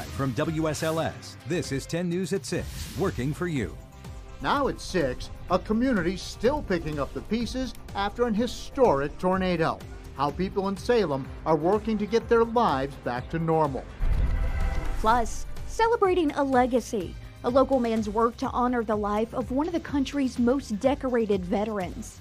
From WSLS, this is 10 News at 6, working for you. Now at 6, a community still picking up the pieces after an historic tornado. How people in Salem are working to get their lives back to normal. Plus, celebrating a legacy. A local man's work to honor the life of one of the country's most decorated veterans.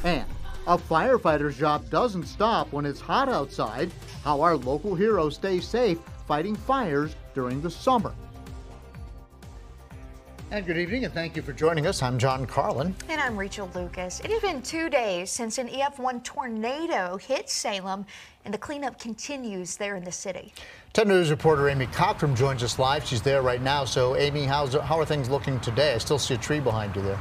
And a firefighter's job doesn't stop when it's hot outside. How our local heroes stay safe fighting fires during the summer. And good evening, and thank you for joining us. I'm John Carlin. And I'm Rachel Lucas. It has been 2 days since an EF1 tornado hit Salem, and the cleanup continues there in the city. 10 News reporter Amy Cockrum joins us live. She's there right now. So, Amy, how are things looking today? I still see a tree behind you there.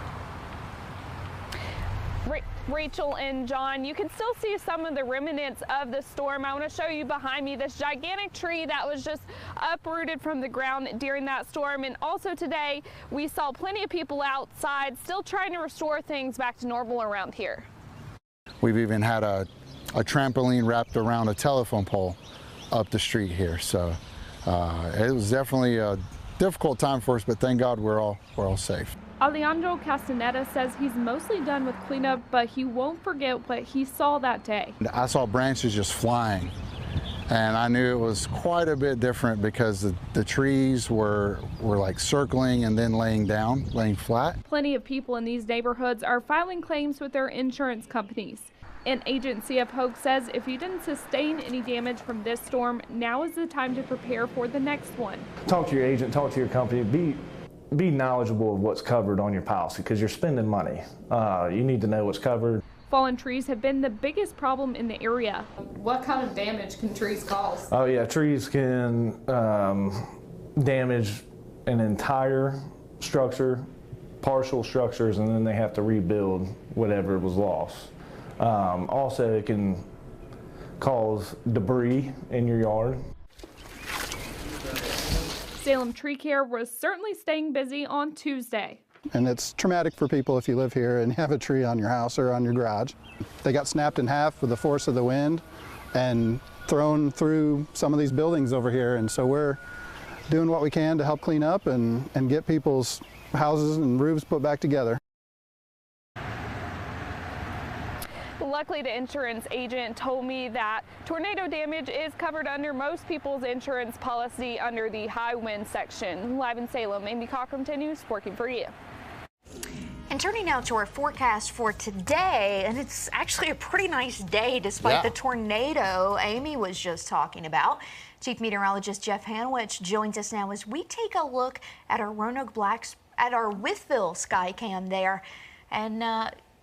Rachel and John, you can still see some of the remnants of the storm. I want to show you behind me this gigantic tree that was just uprooted from the ground during that storm. And also today, we saw plenty of people outside still trying to restore things back to normal around here. We've even had a trampoline wrapped around a telephone pole up the street here. So it was definitely a difficult time for us, but thank God we're all safe. Alejandro Castaneda says he's mostly done with cleanup, but he won't forget what he saw that day. I saw branches just flying, and I knew it was quite a bit different because the trees were like circling and then laying flat. Plenty of people in these neighborhoods are filing claims with their insurance companies. An agent CF Hogue says if you didn't sustain any damage from this storm, now is the time to prepare for the next one. Talk to your agent, talk to your company, be knowledgeable of what's covered on your policy because you're spending money. You need to know what's covered. Fallen trees have been the biggest problem in the area. What kind of damage can trees cause? Oh yeah, trees can damage an entire structure, partial structures, and then they have to rebuild whatever was lost. Also, it can cause debris in your yard. Salem Tree Care was certainly staying busy on Tuesday. And it's traumatic for people if you live here and have a tree on your house or on your garage. They got snapped in half with the force of the wind and thrown through some of these buildings over here. And so we're doing what we can to help clean up and get people's houses and roofs put back together. Luckily, the insurance agent told me that tornado damage is covered under most people's insurance policy under the high wind section. Live in Salem, Amy Cockrum, 10 News, working for you. And turning now to our forecast for today, and it's actually a pretty nice day despite the tornado Amy was just talking about. Chief Meteorologist Jeff Hanwich joins us now as we take a look at our Wytheville sky cam there. And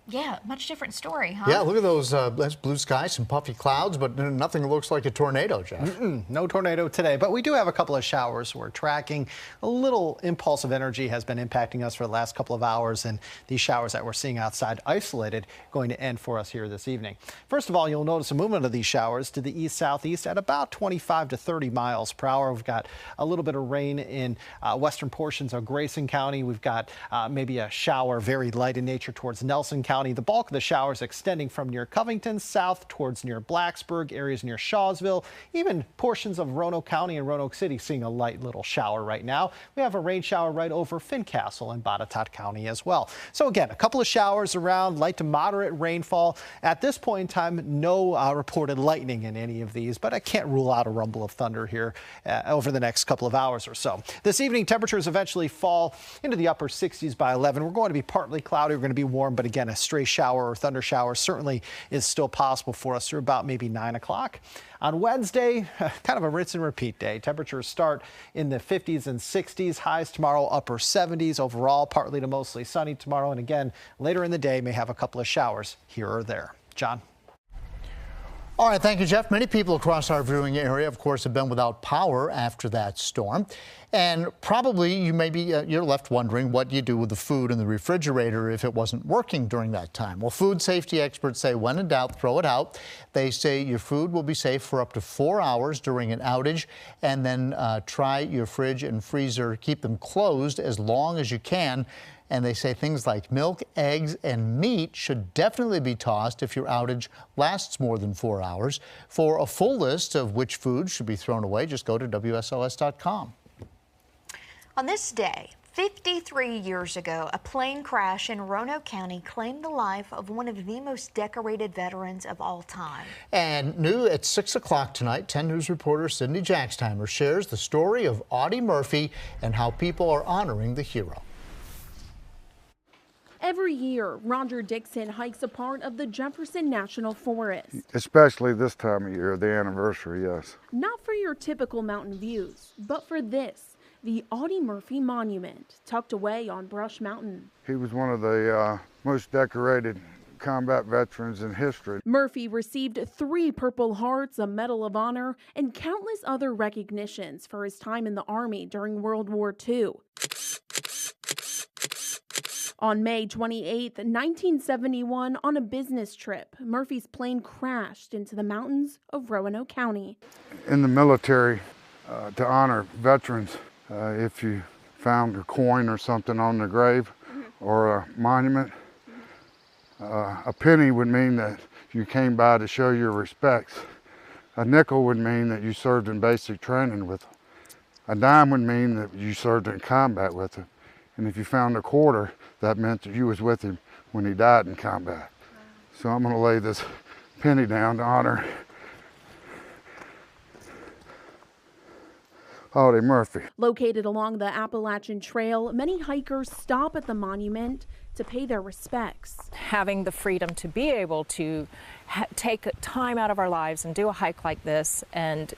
yeah, much different story, huh? Yeah, look at those that's blue skies, some puffy clouds, but nothing looks like a tornado, Jeff. No tornado today, but we do have a couple of showers we're tracking. A little impulse of energy has been impacting us for the last couple of hours, and these showers that we're seeing outside isolated going to end for us here this evening. First of all, you'll notice a movement of these showers to the east-southeast at about 25 to 30 miles per hour. We've got a little bit of rain in western portions of Grayson County. We've got maybe a shower, very light in nature, towards Nelson County. The bulk of the showers extending from near Covington south towards near Blacksburg, areas near Shawsville, even portions of Roanoke County and Roanoke City seeing a light little shower right now. We have a rain shower right over Fincastle and Botetourt County as well. So again, a couple of showers around, light to moderate rainfall. At this point in time, no reported lightning in any of these, but I can't rule out a rumble of thunder here over the next couple of hours or so. This evening, temperatures eventually fall into the upper 60s by 11. We're going to be partly cloudy. We're going to be warm, but again, a stray shower or thunder shower certainly is still possible for us through about maybe 9 o'clock. On Wednesday, kind of a rinse and repeat day. Temperatures start in the 50s and 60s. Highs tomorrow, upper 70s. Overall, partly to mostly sunny tomorrow. And again, later in the day, may have a couple of showers here or there. John. All right, thank you, Jeff. Many people across our viewing area, of course, have been without power after that storm. And probably you may be, you're left wondering what you do with the food in the refrigerator if it wasn't working during that time. Well, food safety experts say when in doubt, throw it out. They say your food will be safe for up to 4 hours during an outage, and then try your fridge and freezer. Keep them closed as long as you can. And they say things like milk, eggs, and meat should definitely be tossed if your outage lasts more than 4 hours. For a full list of which foods should be thrown away, just go to WSLS.com. On this day, 53 years ago, a plane crash in Roanoke County claimed the life of one of the most decorated veterans of all time. And new at 6 o'clock tonight, 10 News reporter Sydney Jackstimer shares the story of Audie Murphy and how people are honoring the hero. Every year, Roger Dixon hikes a part of the Jefferson National Forest. Especially this time of year, the anniversary, yes. Not for your typical mountain views, but for this, the Audie Murphy Monument, tucked away on Brush Mountain. He was one of the most decorated combat veterans in history. Murphy received 3 Purple Hearts, a Medal of Honor, and countless other recognitions for his time in the Army during World War II. On May 28, 1971, on a business trip, Murphy's plane crashed into the mountains of Roanoke County. In the military, to honor veterans, if you found a coin or something on the grave or a monument, a penny would mean that you came by to show your respects. A nickel would mean that you served in basic training with them. A dime would mean that you served in combat with him. And if you found a quarter, that meant that you was with him when he died in combat. So I'm going to lay this penny down to honor Audie Murphy. Located along the Appalachian Trail, many hikers stop at the monument to pay their respects. Having the freedom to be able to take time out of our lives and do a hike like this, and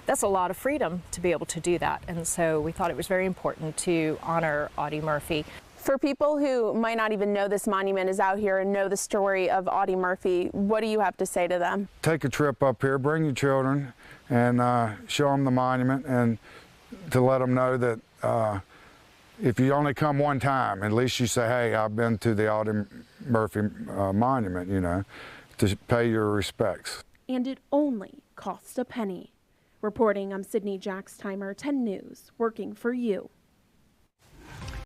that's a lot of freedom to be able to do that. And so we thought it was very important to honor Audie Murphy. For people who might not even know this monument is out here and know the story of Audie Murphy, what do you have to say to them? Take a trip up here, bring your children, and show them the monument, and to let them know that if you only come one time, at least you say, hey, I've been to the Audie Murphy monument, to pay your respects. And it only costs a penny. Reporting, I'm Sydney Jackstimer, 10 News, working for you.